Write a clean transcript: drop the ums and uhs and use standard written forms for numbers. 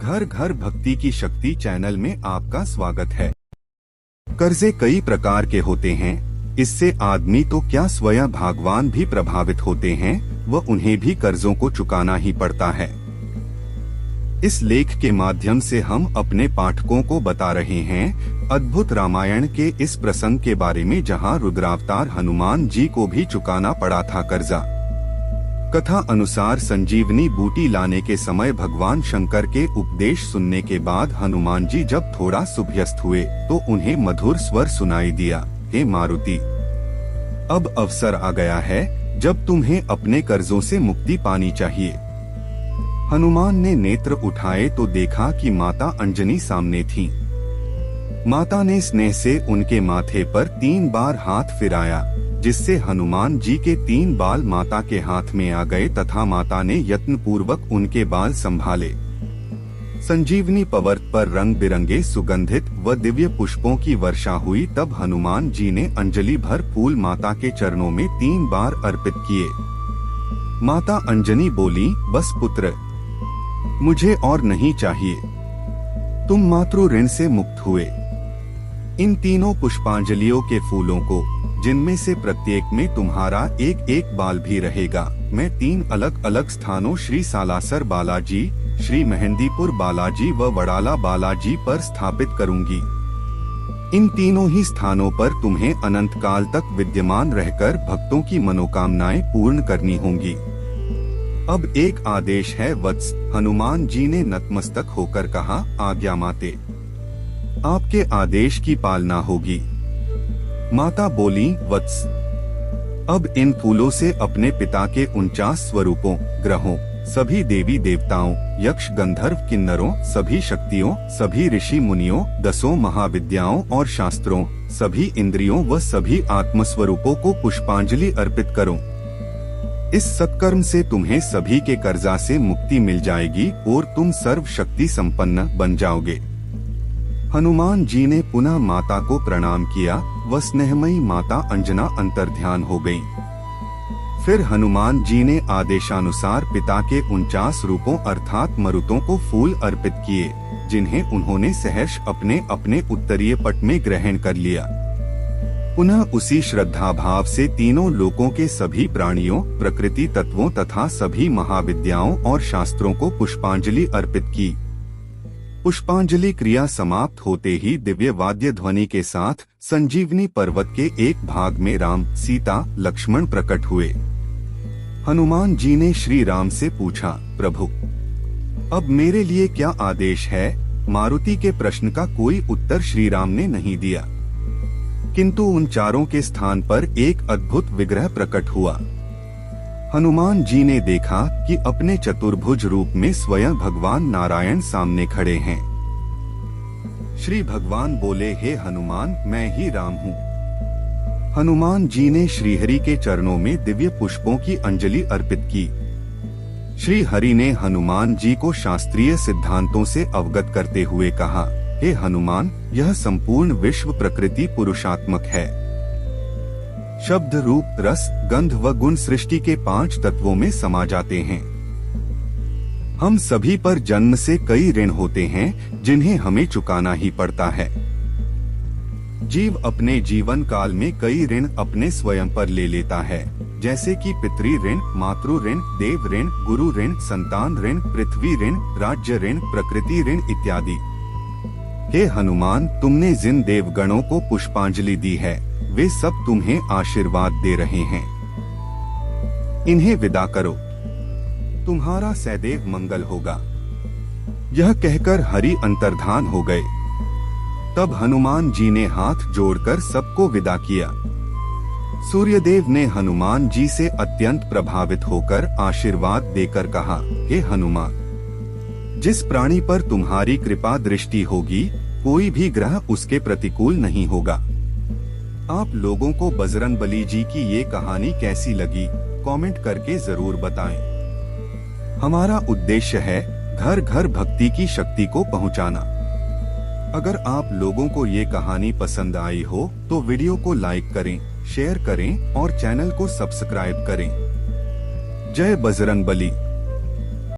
घर घर भक्ति की शक्ति चैनल में आपका स्वागत है। कर्जे कई प्रकार के होते हैं, इससे आदमी तो क्या स्वयं भगवान भी प्रभावित होते हैं व उन्हें भी कर्जों को चुकाना ही पड़ता है। इस लेख के माध्यम से हम अपने पाठकों को बता रहे हैं अद्भुत रामायण के इस प्रसंग के बारे में जहां रुद्रावतार हनुमान जी को भी चुकाना पड़ा था कर्जा। कथा अनुसार संजीवनी बूटी लाने के समय भगवान शंकर के उपदेश सुनने के बाद हनुमान जी जब थोड़ा सुभ्यस्त हुए तो उन्हें मधुर स्वर सुनाई दिया, हे मारुति, अब अवसर आ गया है जब तुम्हें अपने कर्जों से मुक्ति पानी चाहिए। हनुमान ने नेत्र उठाए तो देखा कि माता अंजनी सामने थीं। माता ने स्नेह से उनके माथे पर 3 बार हाथ फिराया, जिससे हनुमान जी के 3 बाल माता के हाथ में आ गए तथा माता ने यत्न पूर्वक उनके बाल संभाले। संजीवनी पर्वत पर रंग बिरंगे सुगंधित व दिव्य पुष्पों की वर्षा हुई। तब हनुमान जी ने अंजलि भर फूल माता के चरणों में 3 बार अर्पित किए। माता अंजनी बोली, बस पुत्र, मुझे और नहीं चाहिए, तुम मातृ ऋण से मुक्त हुए। इन तीनों पुष्पांजलियों के फूलों को, जिनमें से प्रत्येक में तुम्हारा एक एक बाल भी रहेगा, मैं 3 अलग अलग स्थानों श्री सालासर बालाजी, श्री मेहंदीपुर बालाजी व वड़ाला बालाजी पर स्थापित करूंगी। इन तीनों ही स्थानों पर तुम्हें अनंत काल तक विद्यमान रहकर भक्तों की मनोकामनाएं पूर्ण करनी होंगी। अब एक आदेश है वत्स, हनुमान जी ने नतमस्तक होकर कहा, आज्ञा माते, आपके आदेश की पालना होगी। माता बोली, वत्स, अब इन फूलों से अपने पिता के 49 स्वरूपों, ग्रहों, सभी देवी देवताओं, यक्ष गंधर्व किन्नरों, सभी शक्तियों, सभी ऋषि मुनियों, 10 महाविद्याओं और शास्त्रों, सभी इंद्रियों व सभी आत्मस्वरूपों को पुष्पांजलि अर्पित करो। इस सत्कर्म से तुम्हें सभी के कर्जा से मुक्ति मिल जाएगी और तुम सर्व शक्ति संपन्न बन जाओगे। हनुमान जी ने पुनः माता को प्रणाम किया व स्नेहमयी माता अंजना अंतर्ध्यान हो गयी। फिर हनुमान जी ने आदेशानुसार पिता के 49 रूपों अर्थात मरुतों को फूल अर्पित किए, जिन्हें उन्होंने सहर्ष अपने अपने उत्तरीय पट में ग्रहण कर लिया। पुनः उसी श्रद्धा भाव से तीनों लोकों के सभी प्राणियों, प्रकृति तत्वों तथा सभी महाविद्याओं और शास्त्रों को पुष्पांजलि अर्पित की। पुष्पांजलि क्रिया समाप्त होते ही दिव्य वाद्य ध्वनि के साथ संजीवनी पर्वत के एक भाग में राम, सीता, लक्ष्मण प्रकट हुए। हनुमान जी ने श्री राम से पूछा, प्रभु, अब मेरे लिए क्या आदेश है? मारुति के प्रश्न का कोई उत्तर श्री राम ने नहीं दिया, किंतु उन चारों के स्थान पर एक अद्भुत विग्रह प्रकट हुआ। हनुमान जी ने देखा कि अपने चतुर्भुज रूप में स्वयं भगवान नारायण सामने खड़े हैं। श्री भगवान बोले, हे हनुमान, मैं ही राम हूँ। हनुमान जी ने श्रीहरि के चरणों में दिव्य पुष्पों की अंजलि अर्पित की। श्री हरि ने हनुमान जी को शास्त्रीय सिद्धांतों से अवगत करते हुए कहा, हे हनुमान, यह संपूर्ण विश्व प्रकृति पुरुषात्मक है। शब्द, रूप, रस, गंध व गुण सृष्टि के 5 तत्वों में समा जाते हैं। हम सभी पर जन्म से कई ऋण होते हैं जिन्हें हमें चुकाना ही पड़ता है। जीव अपने जीवन काल में कई ऋण अपने स्वयं पर ले लेता है, जैसे कि पितृ ऋण, मातृ ऋण, देव ऋण, गुरु ऋण, संतान ऋण, पृथ्वी ऋण, राज्य ऋण, प्रकृति ऋण इत्यादि। हे हनुमान, तुमने जिन देवगणों को पुष्पांजलि दी है, वे सब तुम्हें आशीर्वाद दे रहे हैं। इन्हें विदा करो, तुम्हारा सदैव मंगल होगा। यह कहकर हरि अंतर्धान हो गए। तब हनुमान जी ने हाथ जोड़कर सबको विदा किया। सूर्यदेव ने हनुमान जी से अत्यंत प्रभावित होकर आशीर्वाद देकर कहा, हे हनुमान, जिस प्राणी पर तुम्हारी कृपा दृष्टि होगी, कोई भी ग्रह उसके प्रतिकूल नहीं होगा। आप लोगों को बजरंगबली जी की ये कहानी कैसी लगी, कमेंट करके जरूर बताएं। हमारा उद्देश्य है घर घर भक्ति की शक्ति को पहुंचाना। अगर आप लोगों को ये कहानी पसंद आई हो तो वीडियो को लाइक करें, शेयर करें और चैनल को सब्सक्राइब करें। जय बजरंगबली।